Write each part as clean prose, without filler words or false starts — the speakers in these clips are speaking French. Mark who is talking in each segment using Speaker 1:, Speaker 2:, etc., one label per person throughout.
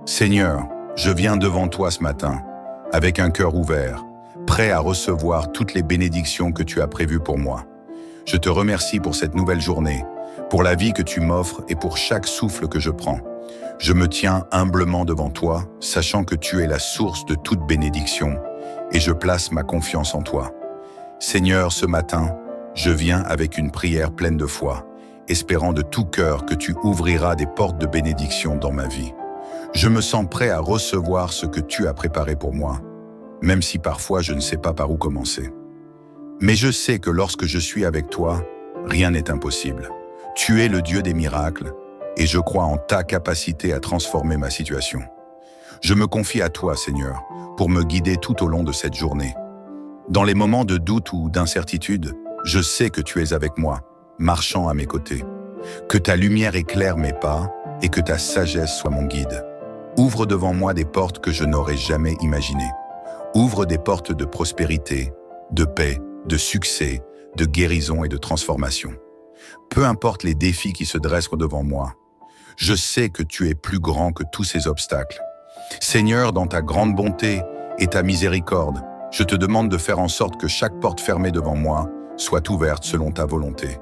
Speaker 1: Seigneur, je viens devant toi ce matin, avec un cœur ouvert, prêt à recevoir toutes les bénédictions que tu as prévues pour moi. Je te remercie pour cette nouvelle journée, pour la vie que tu m'offres et pour chaque souffle que je prends. Je me tiens humblement devant toi, sachant que tu es la source de toute bénédiction, et je place ma confiance en toi. Seigneur, ce matin, je viens avec une prière pleine de foi, espérant de tout cœur que tu ouvriras des portes de bénédiction dans ma vie. Je me sens prêt à recevoir ce que tu as préparé pour moi, même si parfois je ne sais pas par où commencer. Mais je sais que lorsque je suis avec toi, rien n'est impossible. Tu es le Dieu des miracles, et je crois en ta capacité à transformer ma situation. Je me confie à toi, Seigneur, pour me guider tout au long de cette journée. Dans les moments de doute ou d'incertitude, je sais que tu es avec moi, marchant à mes côtés. Que ta lumière éclaire mes pas et que ta sagesse soit mon guide. Ouvre devant moi des portes que je n'aurais jamais imaginées. Ouvre des portes de prospérité, de paix, de succès, de guérison et de transformation. Peu importe les défis qui se dressent devant moi, je sais que tu es plus grand que tous ces obstacles. Seigneur, dans ta grande bonté et ta miséricorde, je te demande de faire en sorte que chaque porte fermée devant moi soit ouverte selon ta volonté.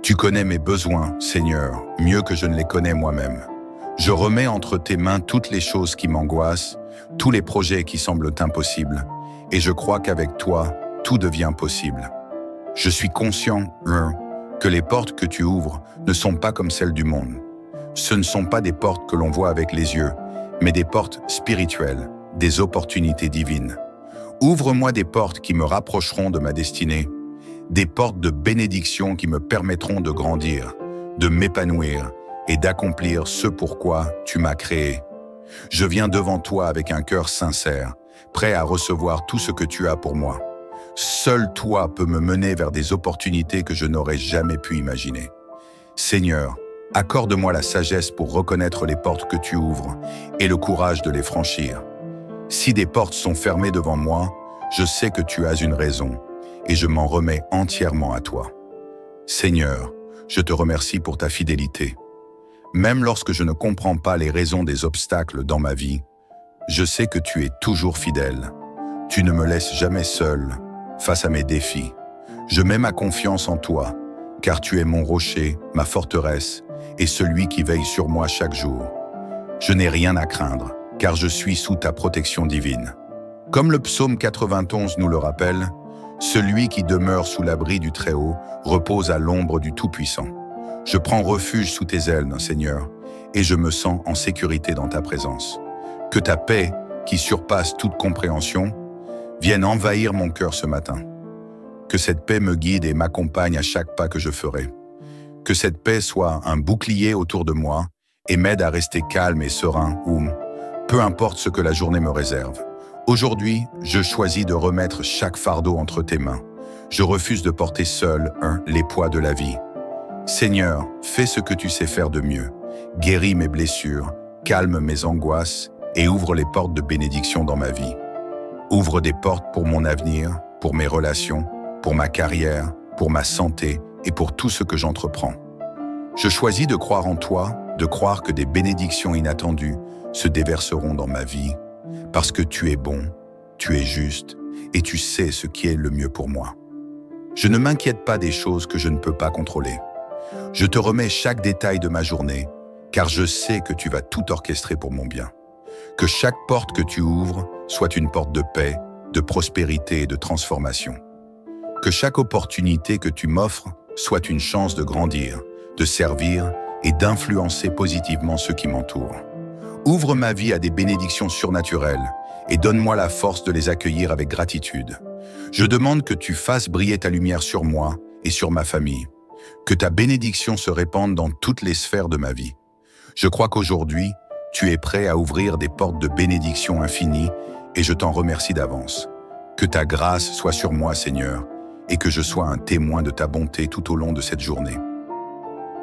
Speaker 1: Tu connais mes besoins, Seigneur, mieux que je ne les connais moi-même. Je remets entre tes mains toutes les choses qui m'angoissent, tous les projets qui semblent impossibles, et je crois qu'avec toi, tout devient possible. Je suis conscient, que les portes que tu ouvres ne sont pas comme celles du monde. Ce ne sont pas des portes que l'on voit avec les yeux, mais des portes spirituelles, des opportunités divines. Ouvre-moi des portes qui me rapprocheront de ma destinée, des portes de bénédiction qui me permettront de grandir, de m'épanouir et d'accomplir ce pourquoi tu m'as créé. Je viens devant toi avec un cœur sincère, prêt à recevoir tout ce que tu as pour moi. Seul toi peux me mener vers des opportunités que je n'aurais jamais pu imaginer. Seigneur, accorde-moi la sagesse pour reconnaître les portes que tu ouvres et le courage de les franchir. Si des portes sont fermées devant moi, je sais que tu as une raison et je m'en remets entièrement à toi. Seigneur, je te remercie pour ta fidélité. Même lorsque je ne comprends pas les raisons des obstacles dans ma vie, je sais que tu es toujours fidèle. Tu ne me laisses jamais seul face à mes défis. Je mets ma confiance en toi, car tu es mon rocher, ma forteresse, et celui qui veille sur moi chaque jour. Je n'ai rien à craindre, car je suis sous ta protection divine. Comme le psaume 91 nous le rappelle, celui qui demeure sous l'abri du Très-Haut repose à l'ombre du Tout-Puissant. Je prends refuge sous tes ailes, Seigneur, et je me sens en sécurité dans ta présence. Que ta paix, qui surpasse toute compréhension, vienne envahir mon cœur ce matin. Que cette paix me guide et m'accompagne à chaque pas que je ferai. Que cette paix soit un bouclier autour de moi et m'aide à rester calme et serein peu importe ce que la journée me réserve. Aujourd'hui, je choisis de remettre chaque fardeau entre tes mains. Je refuse de porter seul les poids de la vie. Seigneur, fais ce que tu sais faire de mieux. Guéris mes blessures, calme mes angoisses et ouvre les portes de bénédiction dans ma vie. Ouvre des portes pour mon avenir, pour mes relations, pour ma carrière, pour ma santé et pour tout ce que j'entreprends. Je choisis de croire en toi, de croire que des bénédictions inattendues se déverseront dans ma vie, parce que tu es bon, tu es juste et tu sais ce qui est le mieux pour moi. Je ne m'inquiète pas des choses que je ne peux pas contrôler. Je te remets chaque détail de ma journée, car je sais que tu vas tout orchestrer pour mon bien. Que chaque porte que tu ouvres soit une porte de paix, de prospérité et de transformation. Que chaque opportunité que tu m'offres soit une chance de grandir, de servir et d'influencer positivement ceux qui m'entourent. Ouvre ma vie à des bénédictions surnaturelles et donne-moi la force de les accueillir avec gratitude. Je demande que tu fasses briller ta lumière sur moi et sur ma famille. Que ta bénédiction se répande dans toutes les sphères de ma vie. Je crois qu'aujourd'hui, tu es prêt à ouvrir des portes de bénédiction infinies et je t'en remercie d'avance. Que ta grâce soit sur moi, Seigneur, et que je sois un témoin de ta bonté tout au long de cette journée.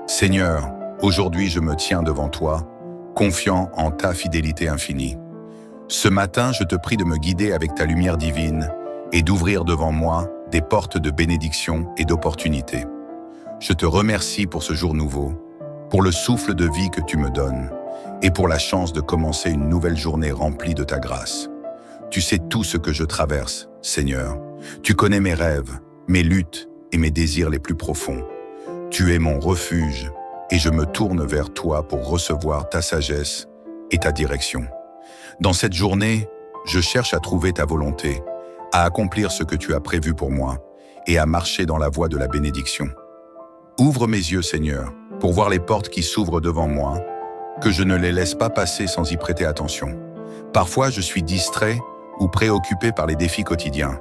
Speaker 1: Seigneur, aujourd'hui je me tiens devant toi, confiant en ta fidélité infinie. Ce matin, je te prie de me guider avec ta lumière divine et d'ouvrir devant moi des portes de bénédiction et d'opportunité. Je te remercie pour ce jour nouveau, pour le souffle de vie que tu me donnes, et pour la chance de commencer une nouvelle journée remplie de ta grâce. Tu sais tout ce que je traverse, Seigneur. Tu connais mes rêves, mes luttes et mes désirs les plus profonds. Tu es mon refuge et je me tourne vers toi pour recevoir ta sagesse et ta direction. Dans cette journée, je cherche à trouver ta volonté, à accomplir ce que tu as prévu pour moi et à marcher dans la voie de la bénédiction. Ouvre mes yeux, Seigneur, pour voir les portes qui s'ouvrent devant moi, que je ne les laisse pas passer sans y prêter attention. Parfois, je suis distrait ou préoccupé par les défis quotidiens.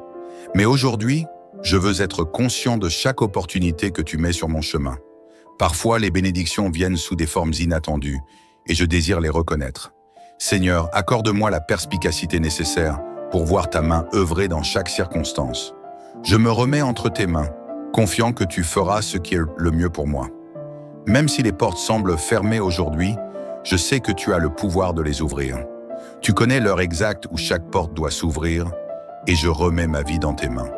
Speaker 1: Mais aujourd'hui, je veux être conscient de chaque opportunité que tu mets sur mon chemin. Parfois, les bénédictions viennent sous des formes inattendues et je désire les reconnaître. Seigneur, accorde-moi la perspicacité nécessaire pour voir ta main œuvrer dans chaque circonstance. Je me remets entre tes mains, confiant que tu feras ce qui est le mieux pour moi. Même si les portes semblent fermées aujourd'hui, je sais que tu as le pouvoir de les ouvrir. Tu connais l'heure exacte où chaque porte doit s'ouvrir et je remets ma vie dans tes mains.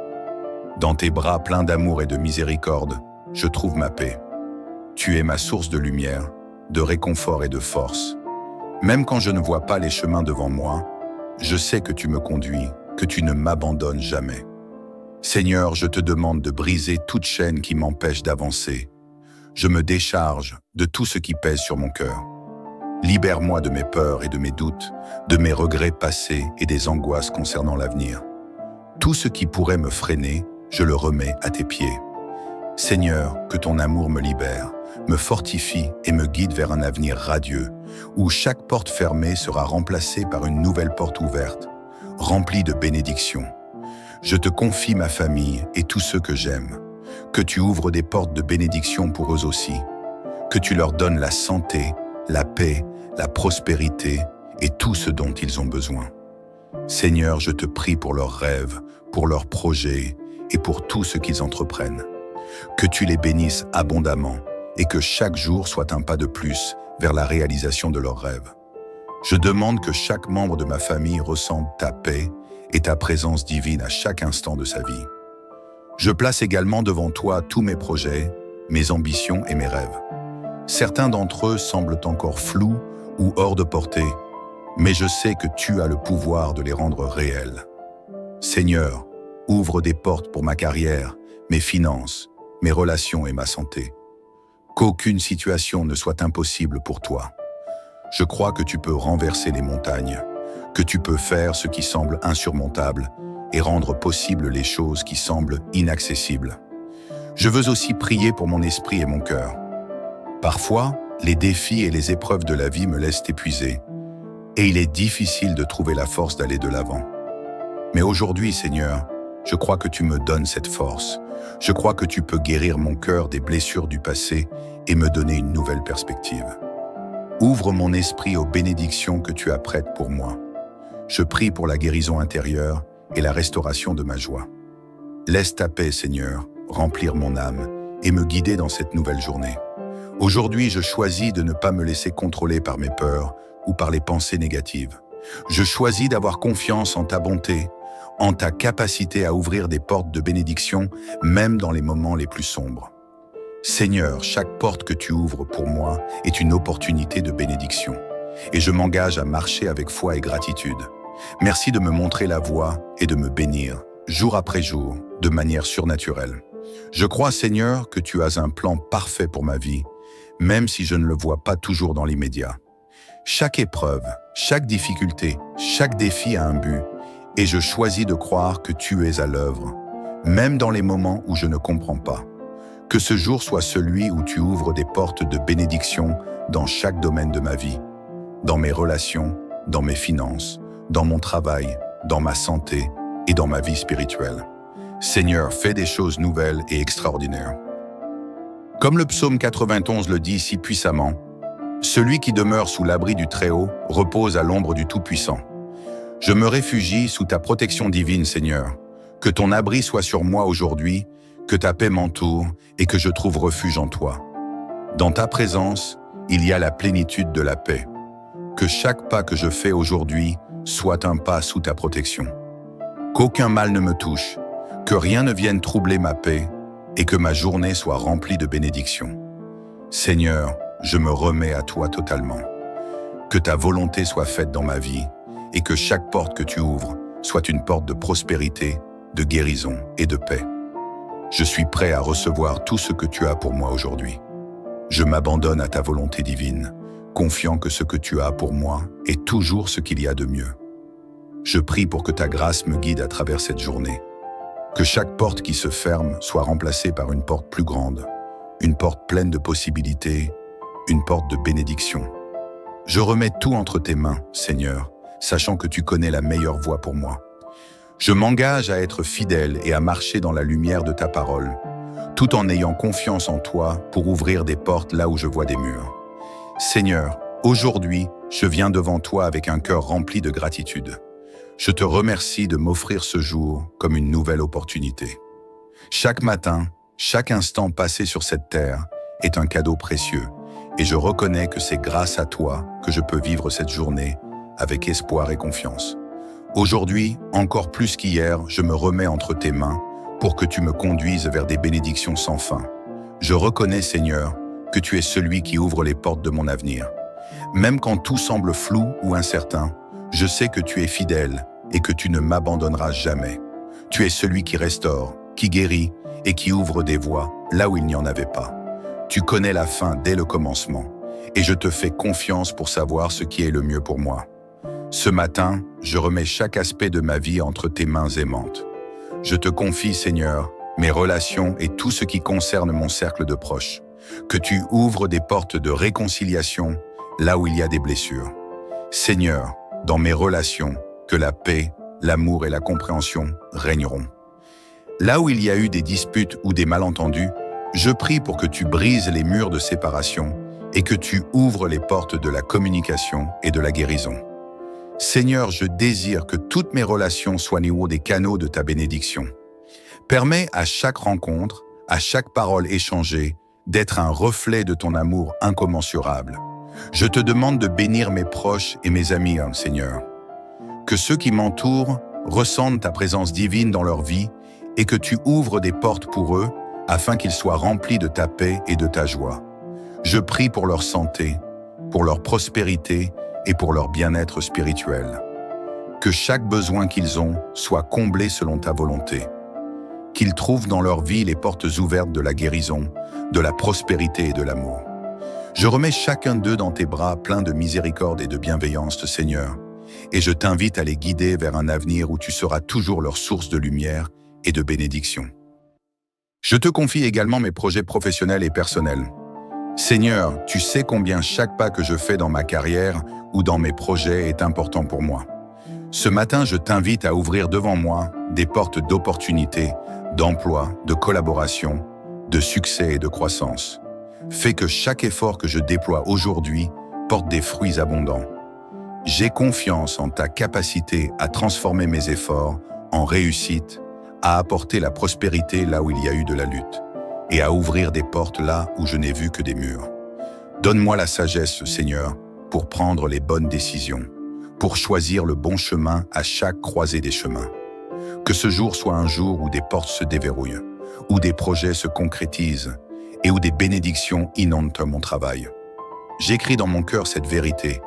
Speaker 1: Dans tes bras pleins d'amour et de miséricorde, je trouve ma paix. Tu es ma source de lumière, de réconfort et de force. Même quand je ne vois pas les chemins devant moi, je sais que tu me conduis, que tu ne m'abandonnes jamais. Seigneur, je te demande de briser toute chaîne qui m'empêche d'avancer. Je me décharge de tout ce qui pèse sur mon cœur. Libère-moi de mes peurs et de mes doutes, de mes regrets passés et des angoisses concernant l'avenir. Tout ce qui pourrait me freiner, je le remets à tes pieds. Seigneur, que ton amour me libère, me fortifie et me guide vers un avenir radieux, où chaque porte fermée sera remplacée par une nouvelle porte ouverte, remplie de bénédictions. Je te confie ma famille et tous ceux que j'aime, que tu ouvres des portes de bénédiction pour eux aussi, que tu leur donnes la santé, la paix, la prospérité et tout ce dont ils ont besoin. Seigneur, je te prie pour leurs rêves, pour leurs projets et pour tout ce qu'ils entreprennent. Que tu les bénisses abondamment et que chaque jour soit un pas de plus vers la réalisation de leurs rêves. Je demande que chaque membre de ma famille ressente ta paix et ta présence divine à chaque instant de sa vie. Je place également devant toi tous mes projets, mes ambitions et mes rêves. Certains d'entre eux semblent encore flous ou hors de portée, mais je sais que tu as le pouvoir de les rendre réels. Seigneur, ouvre des portes pour ma carrière, mes finances, mes relations et ma santé. Qu'aucune situation ne soit impossible pour toi. Je crois que tu peux renverser les montagnes, que tu peux faire ce qui semble insurmontable et rendre possible les choses qui semblent inaccessibles. Je veux aussi prier pour mon esprit et mon cœur. Parfois, les défis et les épreuves de la vie me laissent épuisé, et il est difficile de trouver la force d'aller de l'avant. Mais aujourd'hui, Seigneur, je crois que tu me donnes cette force. Je crois que tu peux guérir mon cœur des blessures du passé et me donner une nouvelle perspective. Ouvre mon esprit aux bénédictions que tu apprêtes pour moi. Je prie pour la guérison intérieure et la restauration de ma joie. Laisse ta paix, Seigneur, remplir mon âme et me guider dans cette nouvelle journée. Aujourd'hui, je choisis de ne pas me laisser contrôler par mes peurs ou par les pensées négatives. Je choisis d'avoir confiance en ta bonté, en ta capacité à ouvrir des portes de bénédiction, même dans les moments les plus sombres. Seigneur, chaque porte que tu ouvres pour moi est une opportunité de bénédiction, et je m'engage à marcher avec foi et gratitude. Merci de me montrer la voie et de me bénir, jour après jour, de manière surnaturelle. Je crois, Seigneur, que tu as un plan parfait pour ma vie, même si je ne le vois pas toujours dans l'immédiat. Chaque épreuve, chaque difficulté, chaque défi a un but, et je choisis de croire que tu es à l'œuvre, même dans les moments où je ne comprends pas. Que ce jour soit celui où tu ouvres des portes de bénédiction dans chaque domaine de ma vie, dans mes relations, dans mes finances, dans mon travail, dans ma santé et dans ma vie spirituelle. Seigneur, fais des choses nouvelles et extraordinaires. Comme le psaume 91 le dit si puissamment, « Celui qui demeure sous l'abri du Très-Haut repose à l'ombre du Tout-Puissant. » Je me réfugie sous ta protection divine, Seigneur. Que ton abri soit sur moi aujourd'hui, que ta paix m'entoure et que je trouve refuge en toi. Dans ta présence, il y a la plénitude de la paix. Que chaque pas que je fais aujourd'hui soit un pas sous ta protection. Qu'aucun mal ne me touche, que rien ne vienne troubler ma paix et que ma journée soit remplie de bénédictions. Seigneur, je me remets à toi totalement. Que ta volonté soit faite dans ma vie et que chaque porte que tu ouvres soit une porte de prospérité, de guérison et de paix. Je suis prêt à recevoir tout ce que tu as pour moi aujourd'hui. Je m'abandonne à ta volonté divine, confiant que ce que tu as pour moi est toujours ce qu'il y a de mieux. Je prie pour que ta grâce me guide à travers cette journée. Que chaque porte qui se ferme soit remplacée par une porte plus grande, une porte pleine de possibilités, une porte de bénédiction. Je remets tout entre tes mains, Seigneur, sachant que tu connais la meilleure voie pour moi. Je m'engage à être fidèle et à marcher dans la lumière de ta parole, tout en ayant confiance en toi pour ouvrir des portes là où je vois des murs. Seigneur, aujourd'hui, je viens devant toi avec un cœur rempli de gratitude. Je te remercie de m'offrir ce jour comme une nouvelle opportunité. Chaque matin, chaque instant passé sur cette terre est un cadeau précieux et je reconnais que c'est grâce à toi que je peux vivre cette journée avec espoir et confiance. Aujourd'hui, encore plus qu'hier, je me remets entre tes mains pour que tu me conduises vers des bénédictions sans fin. Je reconnais, Seigneur, que tu es celui qui ouvre les portes de mon avenir. Même quand tout semble flou ou incertain, je sais que tu es fidèle et que tu ne m'abandonneras jamais. Tu es celui qui restaure, qui guérit et qui ouvre des voies là où il n'y en avait pas. Tu connais la fin dès le commencement et je te fais confiance pour savoir ce qui est le mieux pour moi. Ce matin, je remets chaque aspect de ma vie entre tes mains aimantes. Je te confie, Seigneur, mes relations et tout ce qui concerne mon cercle de proches. Que tu ouvres des portes de réconciliation là où il y a des blessures. Seigneur, dans mes relations, que la paix, l'amour et la compréhension régneront. Là où il y a eu des disputes ou des malentendus, je prie pour que tu brises les murs de séparation et que tu ouvres les portes de la communication et de la guérison. Seigneur, je désire que toutes mes relations soient des canaux de ta bénédiction. Permets à chaque rencontre, à chaque parole échangée, d'être un reflet de ton amour incommensurable. Je te demande de bénir mes proches et mes amis, Seigneur. Que ceux qui m'entourent ressentent ta présence divine dans leur vie et que tu ouvres des portes pour eux afin qu'ils soient remplis de ta paix et de ta joie. Je prie pour leur santé, pour leur prospérité et pour leur bien-être spirituel. Que chaque besoin qu'ils ont soit comblé selon ta volonté. Qu'ils trouvent dans leur vie les portes ouvertes de la guérison, de la prospérité et de l'amour. Je remets chacun d'eux dans tes bras pleins de miséricorde et de bienveillance, Seigneur, et je t'invite à les guider vers un avenir où tu seras toujours leur source de lumière et de bénédiction. Je te confie également mes projets professionnels et personnels. Seigneur, tu sais combien chaque pas que je fais dans ma carrière ou dans mes projets est important pour moi. Ce matin, je t'invite à ouvrir devant moi des portes d'opportunités, d'emploi, de collaboration, de succès et de croissance. Fais que chaque effort que je déploie aujourd'hui porte des fruits abondants. J'ai confiance en ta capacité à transformer mes efforts en réussite, à apporter la prospérité là où il y a eu de la lutte, et à ouvrir des portes là où je n'ai vu que des murs. Donne-moi la sagesse, Seigneur, pour prendre les bonnes décisions, pour choisir le bon chemin à chaque croisée des chemins. Que ce jour soit un jour où des portes se déverrouillent, où des projets se concrétisent et où des bénédictions inondent mon travail. J'écris dans mon cœur cette vérité.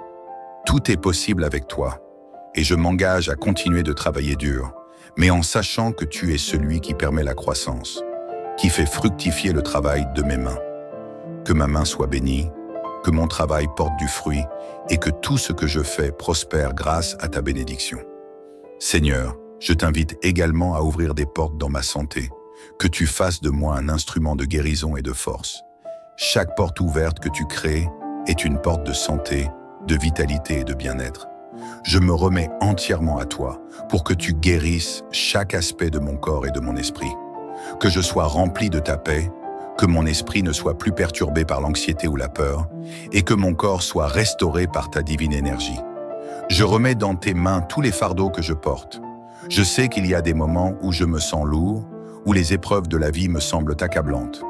Speaker 1: Tout est possible avec toi, et je m'engage à continuer de travailler dur, mais en sachant que tu es celui qui permet la croissance, qui fait fructifier le travail de mes mains. Que ma main soit bénie, que mon travail porte du fruit et que tout ce que je fais prospère grâce à ta bénédiction. Seigneur, je t'invite également à ouvrir des portes dans ma santé, que tu fasses de moi un instrument de guérison et de force. Chaque porte ouverte que tu crées est une porte de santé, de vitalité et de bien-être. Je me remets entièrement à toi pour que tu guérisses chaque aspect de mon corps et de mon esprit. Que je sois rempli de ta paix, que mon esprit ne soit plus perturbé par l'anxiété ou la peur, et que mon corps soit restauré par ta divine énergie. Je remets dans tes mains tous les fardeaux que je porte. Je sais qu'il y a des moments où je me sens lourd, où les épreuves de la vie me semblent accablantes.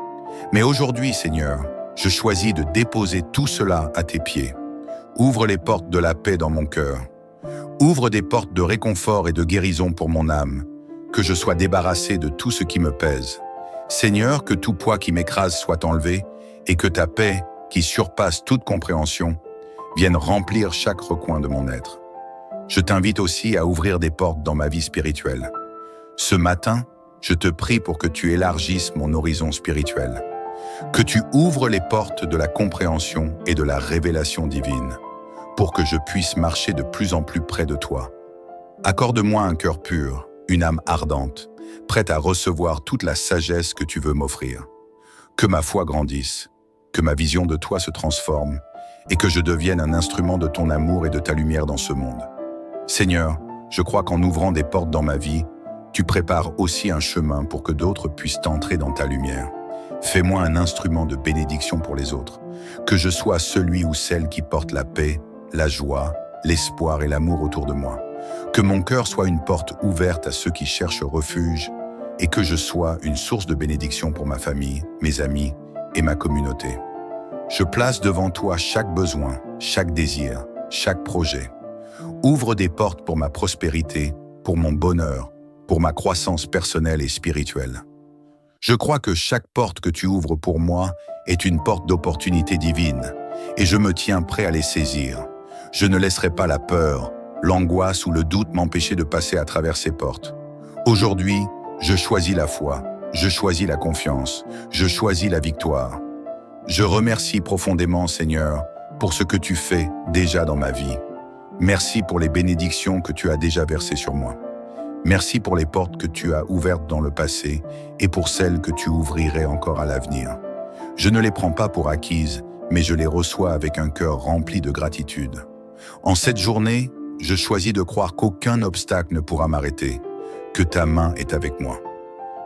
Speaker 1: Mais aujourd'hui, Seigneur, je choisis de déposer tout cela à tes pieds. Ouvre les portes de la paix dans mon cœur. Ouvre des portes de réconfort et de guérison pour mon âme, que je sois débarrassé de tout ce qui me pèse. Seigneur, que tout poids qui m'écrase soit enlevé et que ta paix, qui surpasse toute compréhension, viennent remplir chaque recoin de mon être. Je t'invite aussi à ouvrir des portes dans ma vie spirituelle. Ce matin, je te prie pour que tu élargisses mon horizon spirituel, que tu ouvres les portes de la compréhension et de la révélation divine, pour que je puisse marcher de plus en plus près de toi. Accorde-moi un cœur pur, une âme ardente, prête à recevoir toute la sagesse que tu veux m'offrir. Que ma foi grandisse, que ma vision de toi se transforme et que je devienne un instrument de ton amour et de ta lumière dans ce monde. Seigneur, je crois qu'en ouvrant des portes dans ma vie, tu prépares aussi un chemin pour que d'autres puissent entrer dans ta lumière. Fais-moi un instrument de bénédiction pour les autres, que je sois celui ou celle qui porte la paix, la joie, l'espoir et l'amour autour de moi. Que mon cœur soit une porte ouverte à ceux qui cherchent refuge et que je sois une source de bénédiction pour ma famille, mes amis et ma communauté. Je place devant toi chaque besoin, chaque désir, chaque projet. Ouvre des portes pour ma prospérité, pour mon bonheur, pour ma croissance personnelle et spirituelle. Je crois que chaque porte que tu ouvres pour moi est une porte d'opportunité divine et je me tiens prêt à les saisir. Je ne laisserai pas la peur, l'angoisse ou le doute m'empêcher de passer à travers ces portes. Aujourd'hui, je choisis la foi, je choisis la confiance, je choisis la victoire. Je remercie profondément, Seigneur, pour ce que tu fais déjà dans ma vie. Merci pour les bénédictions que tu as déjà versées sur moi. Merci pour les portes que tu as ouvertes dans le passé et pour celles que tu ouvrirais encore à l'avenir. Je ne les prends pas pour acquises, mais je les reçois avec un cœur rempli de gratitude. En cette journée, je choisis de croire qu'aucun obstacle ne pourra m'arrêter, que ta main est avec moi.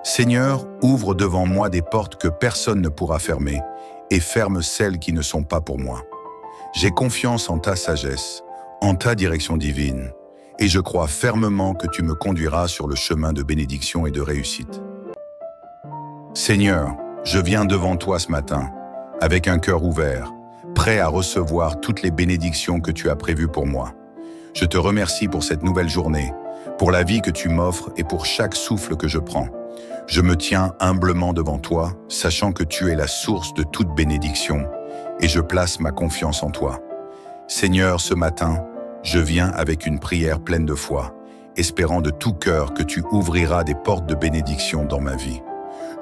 Speaker 1: Seigneur, ouvre devant moi des portes que personne ne pourra fermer et ferme celles qui ne sont pas pour moi. J'ai confiance en ta sagesse, en ta direction divine, et je crois fermement que tu me conduiras sur le chemin de bénédiction et de réussite. Seigneur, je viens devant toi ce matin, avec un cœur ouvert, prêt à recevoir toutes les bénédictions que tu as prévues pour moi. Je te remercie pour cette nouvelle journée, pour la vie que tu m'offres et pour chaque souffle que je prends. Je me tiens humblement devant toi, sachant que tu es la source de toute bénédiction, et je place ma confiance en toi. Seigneur, ce matin, je viens avec une prière pleine de foi, espérant de tout cœur que tu ouvriras des portes de bénédiction dans ma vie.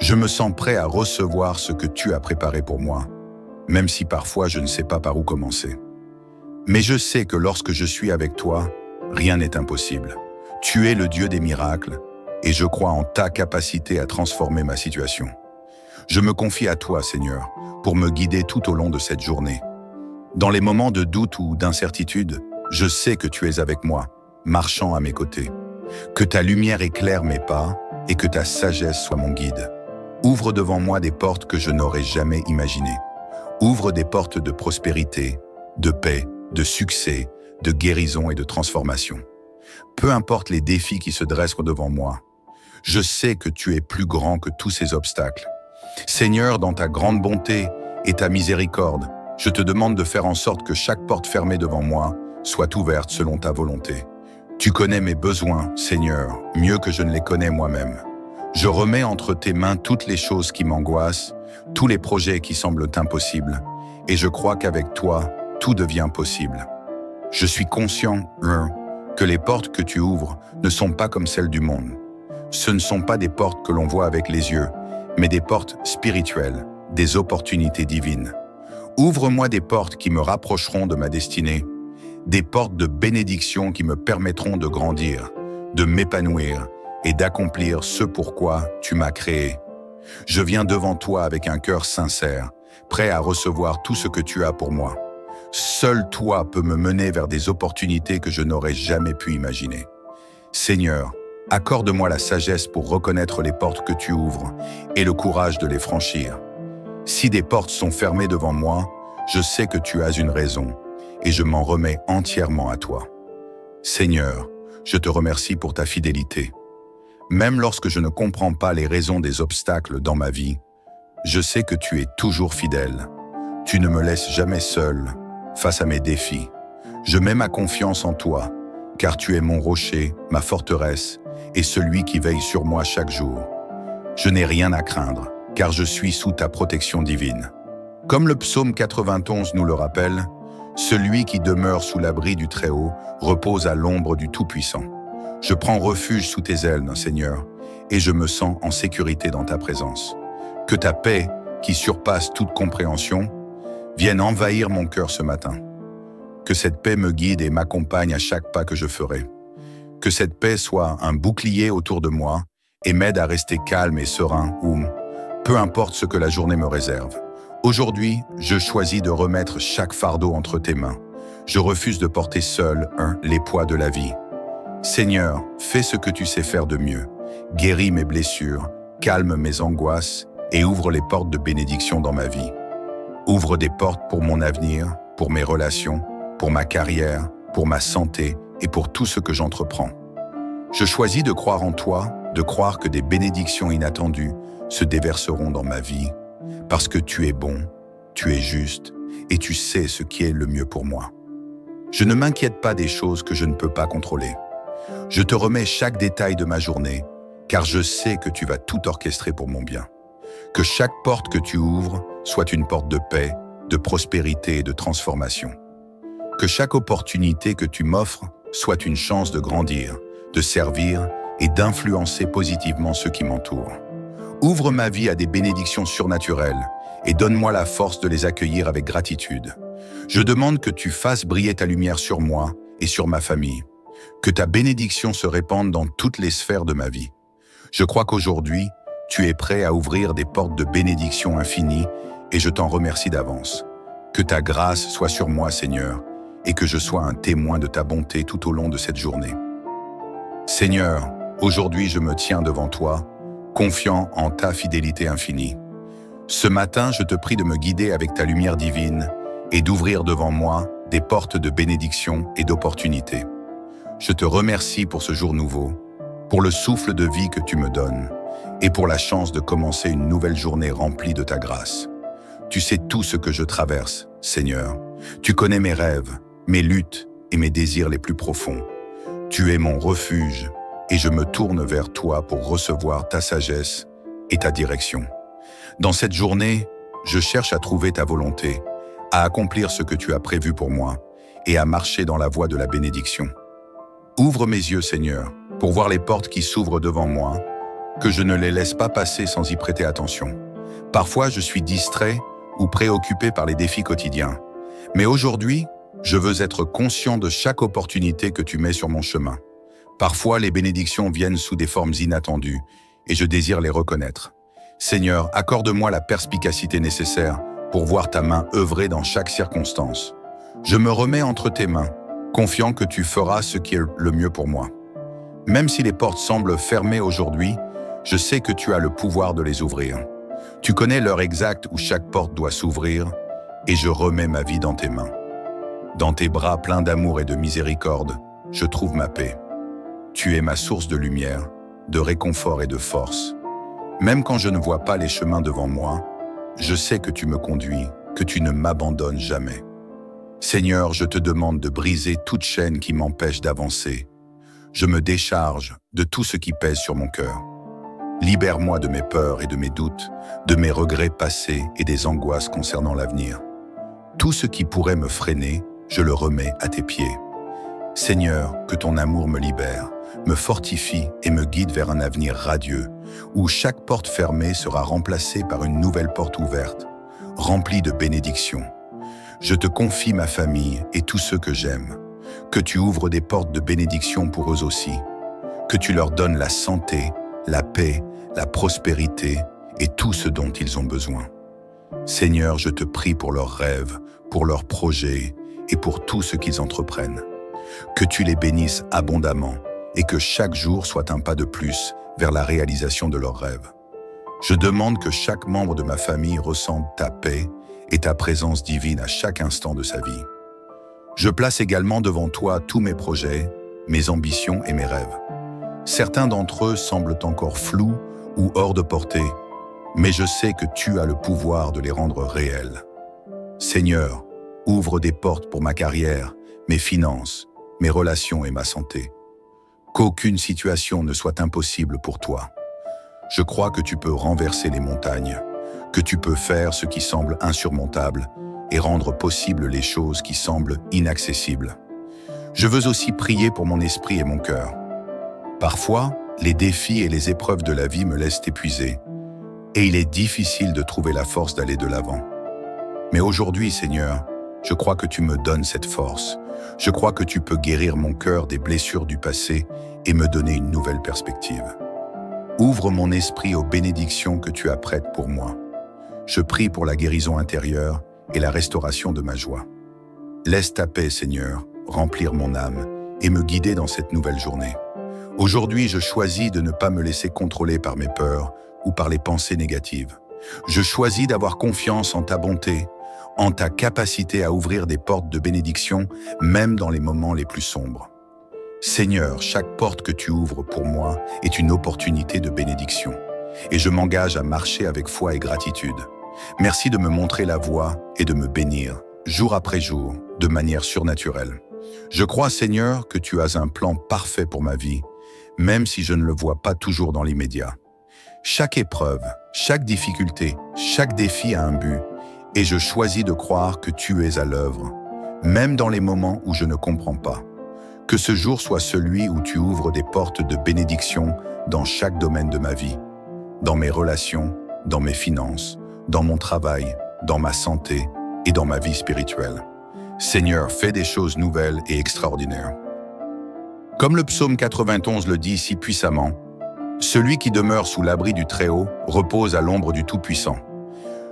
Speaker 1: Je me sens prêt à recevoir ce que tu as préparé pour moi, même si parfois je ne sais pas par où commencer. Mais je sais que lorsque je suis avec toi, rien n'est impossible. Tu es le Dieu des miracles, et je crois en ta capacité à transformer ma situation. Je me confie à toi, Seigneur, pour me guider tout au long de cette journée. Dans les moments de doute ou d'incertitude, je sais que tu es avec moi, marchant à mes côtés. Que ta lumière éclaire mes pas et que ta sagesse soit mon guide. Ouvre devant moi des portes que je n'aurais jamais imaginées. Ouvre des portes de prospérité, de paix, de succès, de guérison et de transformation. Peu importe les défis qui se dressent devant moi, je sais que tu es plus grand que tous ces obstacles. Seigneur, dans ta grande bonté et ta miséricorde, je te demande de faire en sorte que chaque porte fermée devant moi soit ouverte selon ta volonté. Tu connais mes besoins, Seigneur, mieux que je ne les connais moi-même. Je remets entre tes mains toutes les choses qui m'angoissent, tous les projets qui semblent impossibles, et je crois qu'avec toi, tout devient possible. Je suis conscient, que les portes que tu ouvres ne sont pas comme celles du monde. Ce ne sont pas des portes que l'on voit avec les yeux, mais des portes spirituelles, des opportunités divines. Ouvre-moi des portes qui me rapprocheront de ma destinée, des portes de bénédiction qui me permettront de grandir, de m'épanouir et d'accomplir ce pourquoi tu m'as créé. Je viens devant toi avec un cœur sincère, prêt à recevoir tout ce que tu as pour moi. Seul toi peux me mener vers des opportunités que je n'aurais jamais pu imaginer. Seigneur, accorde-moi la sagesse pour reconnaître les portes que tu ouvres et le courage de les franchir. Si des portes sont fermées devant moi, je sais que tu as une raison et je m'en remets entièrement à toi. Seigneur, je te remercie pour ta fidélité. Même lorsque je ne comprends pas les raisons des obstacles dans ma vie, je sais que tu es toujours fidèle. Tu ne me laisses jamais seul face à mes défis. Je mets ma confiance en toi, car tu es mon rocher, ma forteresse et celui qui veille sur moi chaque jour. Je n'ai rien à craindre, car je suis sous ta protection divine. Comme le psaume 91 nous le rappelle, Celui qui demeure sous l'abri du Très-Haut repose à l'ombre du Tout-Puissant. Je prends refuge sous tes ailes, Seigneur, et je me sens en sécurité dans ta présence. Que ta paix, qui surpasse toute compréhension, vienne envahir mon cœur ce matin. Que cette paix me guide et m'accompagne à chaque pas que je ferai. Que cette paix soit un bouclier autour de moi et m'aide à rester calme et serein ou peu importe ce que la journée me réserve. Aujourd'hui, je choisis de remettre chaque fardeau entre tes mains. Je refuse de porter seul les poids de la vie. Seigneur, fais ce que tu sais faire de mieux. Guéris mes blessures, calme mes angoisses et ouvre les portes de bénédiction dans ma vie. Ouvre des portes pour mon avenir, pour mes relations, pour ma carrière, pour ma santé et pour tout ce que j'entreprends. Je choisis de croire en toi, de croire que des bénédictions inattendues se déverseront dans ma vie, parce que tu es bon, tu es juste et tu sais ce qui est le mieux pour moi. Je ne m'inquiète pas des choses que je ne peux pas contrôler. Je te remets chaque détail de ma journée, car je sais que tu vas tout orchestrer pour mon bien. Que chaque porte que tu ouvres soit une porte de paix, de prospérité et de transformation. Que chaque opportunité que tu m'offres soit une chance de grandir, de servir et d'influencer positivement ceux qui m'entourent. Ouvre ma vie à des bénédictions surnaturelles et donne-moi la force de les accueillir avec gratitude. Je demande que tu fasses briller ta lumière sur moi et sur ma famille. Que ta bénédiction se répande dans toutes les sphères de ma vie. Je crois qu'aujourd'hui, tu es prêt à ouvrir des portes de bénédiction infinies et je t'en remercie d'avance. Que ta grâce soit sur moi, Seigneur, et que je sois un témoin de ta bonté tout au long de cette journée. Seigneur, aujourd'hui je me tiens devant toi, confiant en ta fidélité infinie. Ce matin, je te prie de me guider avec ta lumière divine et d'ouvrir devant moi des portes de bénédiction et d'opportunité. Je te remercie pour ce jour nouveau, pour le souffle de vie que tu me donnes et pour la chance de commencer une nouvelle journée remplie de ta grâce. Tu sais tout ce que je traverse, Seigneur. Tu connais mes rêves, mes luttes et mes désirs les plus profonds. Tu es mon refuge et je me tourne vers toi pour recevoir ta sagesse et ta direction. Dans cette journée, je cherche à trouver ta volonté, à accomplir ce que tu as prévu pour moi et à marcher dans la voie de la bénédiction. Ouvre mes yeux, Seigneur, pour voir les portes qui s'ouvrent devant moi, que je ne les laisse pas passer sans y prêter attention. Parfois, je suis distrait ou préoccupé par les défis quotidiens. Mais aujourd'hui, je veux être conscient de chaque opportunité que tu mets sur mon chemin. Parfois, les bénédictions viennent sous des formes inattendues et je désire les reconnaître. Seigneur, accorde-moi la perspicacité nécessaire pour voir ta main œuvrer dans chaque circonstance. Je me remets entre tes mains, confiant que tu feras ce qui est le mieux pour moi. Même si les portes semblent fermées aujourd'hui, je sais que tu as le pouvoir de les ouvrir. Tu connais l'heure exacte où chaque porte doit s'ouvrir et je remets ma vie dans tes mains. Dans tes bras pleins d'amour et de miséricorde, je trouve ma paix. Tu es ma source de lumière, de réconfort et de force. Même quand je ne vois pas les chemins devant moi, je sais que tu me conduis, que tu ne m'abandonnes jamais. Seigneur, je te demande de briser toute chaîne qui m'empêche d'avancer. Je me décharge de tout ce qui pèse sur mon cœur. Libère-moi de mes peurs et de mes doutes, de mes regrets passés et des angoisses concernant l'avenir. Tout ce qui pourrait me freiner, je le remets à tes pieds. Seigneur, que ton amour me libère, me fortifie et me guide vers un avenir radieux, où chaque porte fermée sera remplacée par une nouvelle porte ouverte, remplie de bénédictions. Je te confie ma famille et tous ceux que j'aime, que tu ouvres des portes de bénédiction pour eux aussi, que tu leur donnes la santé, la paix, la prospérité et tout ce dont ils ont besoin. Seigneur, je te prie pour leurs rêves, pour leurs projets et pour tout ce qu'ils entreprennent. Que tu les bénisses abondamment et que chaque jour soit un pas de plus vers la réalisation de leurs rêves. Je demande que chaque membre de ma famille ressente ta paix et ta présence divine à chaque instant de sa vie. Je place également devant toi tous mes projets, mes ambitions et mes rêves. Certains d'entre eux semblent encore flous ou hors de portée, mais je sais que tu as le pouvoir de les rendre réels. Seigneur, ouvre des portes pour ma carrière, mes finances, mes relations et ma santé. Qu'aucune situation ne soit impossible pour toi. Je crois que tu peux renverser les montagnes, que tu peux faire ce qui semble insurmontable et rendre possibles les choses qui semblent inaccessibles. Je veux aussi prier pour mon esprit et mon cœur. Parfois, les défis et les épreuves de la vie me laissent épuisé, et il est difficile de trouver la force d'aller de l'avant. Mais aujourd'hui, Seigneur, je crois que tu me donnes cette force. Je crois que tu peux guérir mon cœur des blessures du passé et me donner une nouvelle perspective. Ouvre mon esprit aux bénédictions que tu apprêtes pour moi. Je prie pour la guérison intérieure et la restauration de ma joie. Laisse ta paix, Seigneur, remplir mon âme et me guider dans cette nouvelle journée. Aujourd'hui, je choisis de ne pas me laisser contrôler par mes peurs ou par les pensées négatives. Je choisis d'avoir confiance en ta bonté, en ta capacité à ouvrir des portes de bénédiction, même dans les moments les plus sombres. Seigneur, chaque porte que tu ouvres pour moi est une opportunité de bénédiction, et je m'engage à marcher avec foi et gratitude. Merci de me montrer la voie et de me bénir, jour après jour, de manière surnaturelle. Je crois, Seigneur, que tu as un plan parfait pour ma vie, même si je ne le vois pas toujours dans l'immédiat. Chaque épreuve, chaque difficulté, chaque défi a un but, et je choisis de croire que tu es à l'œuvre, même dans les moments où je ne comprends pas. Que ce jour soit celui où tu ouvres des portes de bénédiction dans chaque domaine de ma vie, dans mes relations, dans mes finances, dans mon travail, dans ma santé et dans ma vie spirituelle. Seigneur, fais des choses nouvelles et extraordinaires. Comme le psaume 91 le dit si puissamment, « Celui qui demeure sous l'abri du Très-Haut repose à l'ombre du Tout-Puissant. »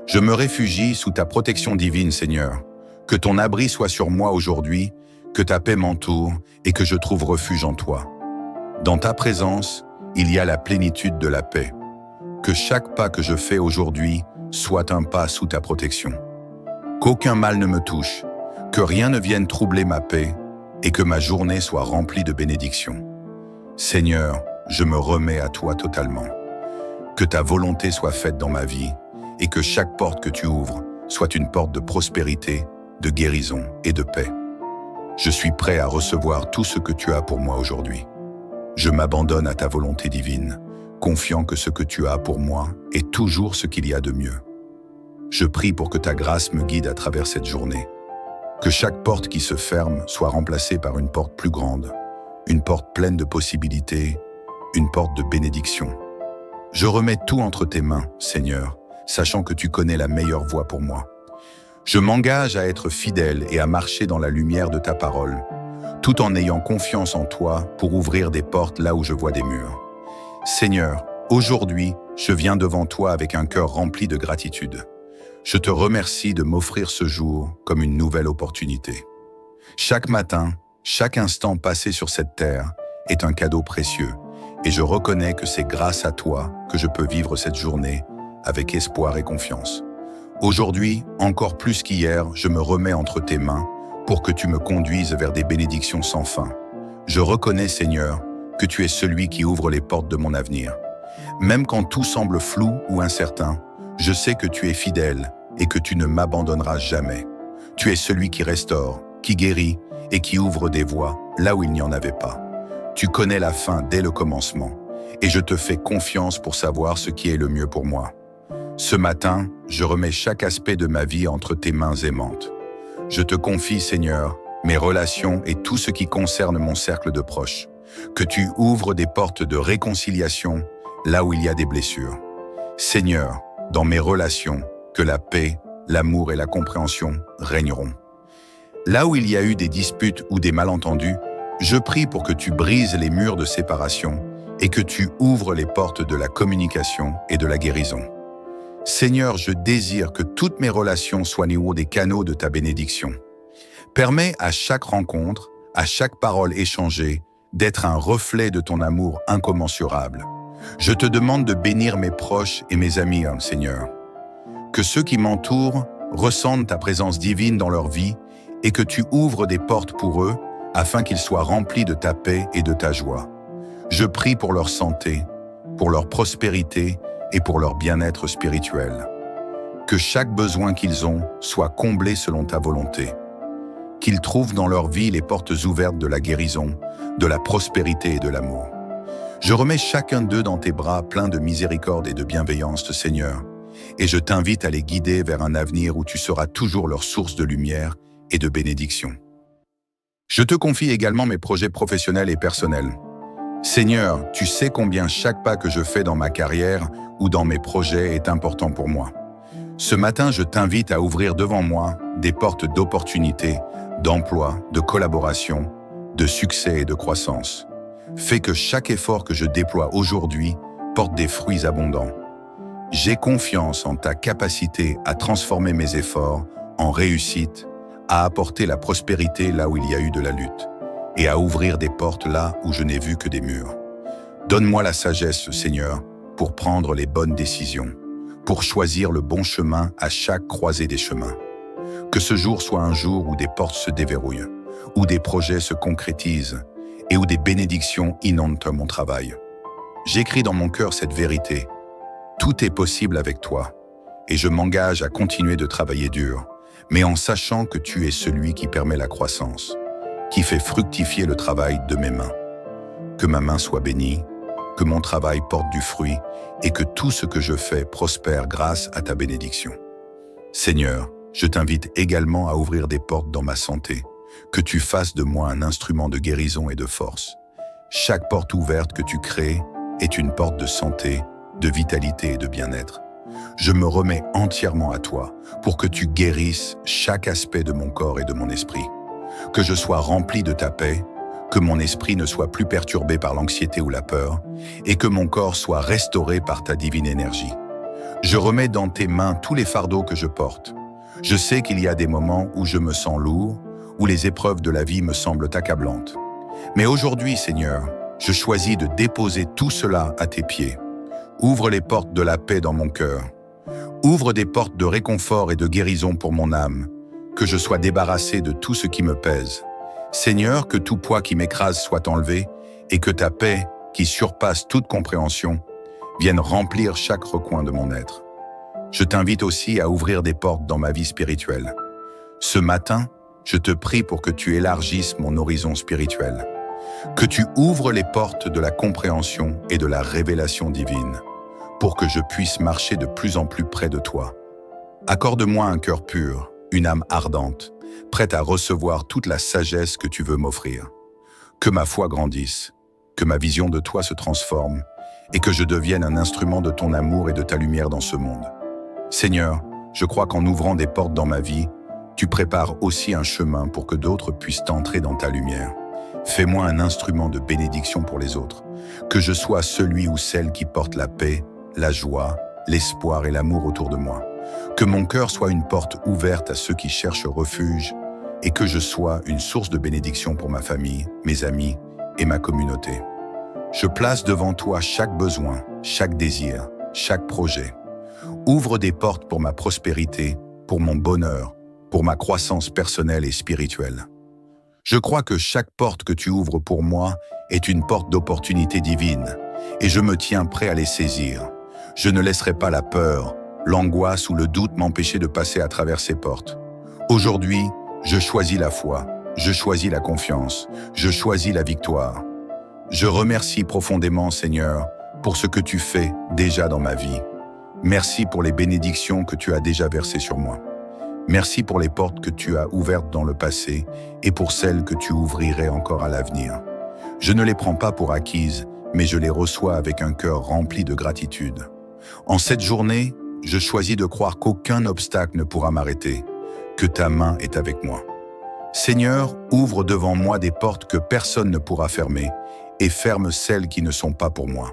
Speaker 1: Je me réfugie sous ta protection divine, Seigneur. Que ton abri soit sur moi aujourd'hui, que ta paix m'entoure et que je trouve refuge en toi. Dans ta présence, il y a la plénitude de la paix. Que chaque pas que je fais aujourd'hui soit un pas sous ta protection. Qu'aucun mal ne me touche, que rien ne vienne troubler ma paix et que ma journée soit remplie de bénédictions. Seigneur, je me remets à toi totalement. Que ta volonté soit faite dans ma vie et que chaque porte que tu ouvres soit une porte de prospérité, de guérison et de paix. Je suis prêt à recevoir tout ce que tu as pour moi aujourd'hui. Je m'abandonne à ta volonté divine, confiant que ce que tu as pour moi est toujours ce qu'il y a de mieux. Je prie pour que ta grâce me guide à travers cette journée. Que chaque porte qui se ferme soit remplacée par une porte plus grande, une porte pleine de possibilités, une porte de bénédiction. Je remets tout entre tes mains, Seigneur, sachant que tu connais la meilleure voie pour moi. Je m'engage à être fidèle et à marcher dans la lumière de ta parole, tout en ayant confiance en toi pour ouvrir des portes là où je vois des murs. Seigneur, aujourd'hui, je viens devant toi avec un cœur rempli de gratitude. Je te remercie de m'offrir ce jour comme une nouvelle opportunité. Chaque matin, chaque instant passé sur cette terre est un cadeau précieux, et je reconnais que c'est grâce à toi que je peux vivre cette journée avec espoir et confiance. Aujourd'hui, encore plus qu'hier, je me remets entre tes mains pour que tu me conduises vers des bénédictions sans fin. Je reconnais, Seigneur, que tu es celui qui ouvre les portes de mon avenir. Même quand tout semble flou ou incertain, je sais que tu es fidèle et que tu ne m'abandonneras jamais. Tu es celui qui restaure, qui guérit et qui ouvre des voies là où il n'y en avait pas. Tu connais la fin dès le commencement et je te fais confiance pour savoir ce qui est le mieux pour moi. Ce matin, je remets chaque aspect de ma vie entre tes mains aimantes. Je te confie, Seigneur, mes relations et tout ce qui concerne mon cercle de proches. Que tu ouvres des portes de réconciliation là où il y a des blessures. Seigneur, dans mes relations, que la paix, l'amour et la compréhension régneront. Là où il y a eu des disputes ou des malentendus, je prie pour que tu brises les murs de séparation et que tu ouvres les portes de la communication et de la guérison. Seigneur, je désire que toutes mes relations soient des canaux de ta bénédiction. Permets à chaque rencontre, à chaque parole échangée, d'être un reflet de ton amour incommensurable. Je te demande de bénir mes proches et mes amis, Seigneur. Que ceux qui m'entourent ressentent ta présence divine dans leur vie et que tu ouvres des portes pour eux afin qu'ils soient remplis de ta paix et de ta joie. Je prie pour leur santé, pour leur prospérité et pour leur bien-être spirituel. Que chaque besoin qu'ils ont soit comblé selon ta volonté. Qu'ils trouvent dans leur vie les portes ouvertes de la guérison, de la prospérité et de l'amour. Je remets chacun d'eux dans tes bras pleins de miséricorde et de bienveillance, Seigneur, et je t'invite à les guider vers un avenir où tu seras toujours leur source de lumière et de bénédiction. Je te confie également mes projets professionnels et personnels. Seigneur, tu sais combien chaque pas que je fais dans ma carrière ou dans mes projets est important pour moi. Ce matin, je t'invite à ouvrir devant moi des portes d'opportunités, d'emploi, de collaboration, de succès et de croissance. Fais que chaque effort que je déploie aujourd'hui porte des fruits abondants. J'ai confiance en ta capacité à transformer mes efforts en réussite, à apporter la prospérité là où il y a eu de la lutte, et à ouvrir des portes là où je n'ai vu que des murs. Donne-moi la sagesse, Seigneur, pour prendre les bonnes décisions, pour choisir le bon chemin à chaque croisée des chemins. Que ce jour soit un jour où des portes se déverrouillent, où des projets se concrétisent et où des bénédictions inondent mon travail. J'écris dans mon cœur cette vérité. Tout est possible avec toi, et je m'engage à continuer de travailler dur, mais en sachant que tu es celui qui permet la croissance, qui fait fructifier le travail de mes mains. Que ma main soit bénie, que mon travail porte du fruit et que tout ce que je fais prospère grâce à ta bénédiction. Seigneur, je t'invite également à ouvrir des portes dans ma santé, que tu fasses de moi un instrument de guérison et de force. Chaque porte ouverte que tu crées est une porte de santé, de vitalité et de bien-être. Je me remets entièrement à toi pour que tu guérisses chaque aspect de mon corps et de mon esprit. Que je sois rempli de ta paix, que mon esprit ne soit plus perturbé par l'anxiété ou la peur, et que mon corps soit restauré par ta divine énergie. Je remets dans tes mains tous les fardeaux que je porte. Je sais qu'il y a des moments où je me sens lourd, où les épreuves de la vie me semblent accablantes. Mais aujourd'hui, Seigneur, je choisis de déposer tout cela à tes pieds. Ouvre les portes de la paix dans mon cœur. Ouvre des portes de réconfort et de guérison pour mon âme. Que je sois débarrassé de tout ce qui me pèse. Seigneur, que tout poids qui m'écrase soit enlevé et que ta paix, qui surpasse toute compréhension, vienne remplir chaque recoin de mon être. Je t'invite aussi à ouvrir des portes dans ma vie spirituelle. Ce matin, je te prie pour que tu élargisses mon horizon spirituel. Que tu ouvres les portes de la compréhension et de la révélation divine, pour que je puisse marcher de plus en plus près de toi. Accorde-moi un cœur pur, une âme ardente, prête à recevoir toute la sagesse que tu veux m'offrir. Que ma foi grandisse, que ma vision de toi se transforme, et que je devienne un instrument de ton amour et de ta lumière dans ce monde. Seigneur, je crois qu'en ouvrant des portes dans ma vie, tu prépares aussi un chemin pour que d'autres puissent entrer dans ta lumière. Fais-moi un instrument de bénédiction pour les autres, que je sois celui ou celle qui porte la paix, la joie, l'espoir et l'amour autour de moi. Que mon cœur soit une porte ouverte à ceux qui cherchent refuge et que je sois une source de bénédiction pour ma famille, mes amis et ma communauté. Je place devant toi chaque besoin, chaque désir, chaque projet. Ouvre des portes pour ma prospérité, pour mon bonheur, pour ma croissance personnelle et spirituelle. Je crois que chaque porte que tu ouvres pour moi est une porte d'opportunité divine et je me tiens prêt à les saisir. Je ne laisserai pas la peur, l'angoisse ou le doute m'empêcher de passer à travers ces portes. Aujourd'hui, je choisis la foi, je choisis la confiance, je choisis la victoire. Je remercie profondément, Seigneur, pour ce que tu fais déjà dans ma vie. Merci pour les bénédictions que tu as déjà versées sur moi. Merci pour les portes que tu as ouvertes dans le passé et pour celles que tu ouvrirais encore à l'avenir. Je ne les prends pas pour acquises, mais je les reçois avec un cœur rempli de gratitude. En cette journée, je choisis de croire qu'aucun obstacle ne pourra m'arrêter, que ta main est avec moi. Seigneur, ouvre devant moi des portes que personne ne pourra fermer et ferme celles qui ne sont pas pour moi.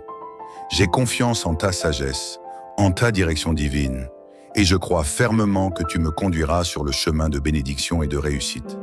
Speaker 1: J'ai confiance en ta sagesse, en ta direction divine, et je crois fermement que tu me conduiras sur le chemin de bénédiction et de réussite.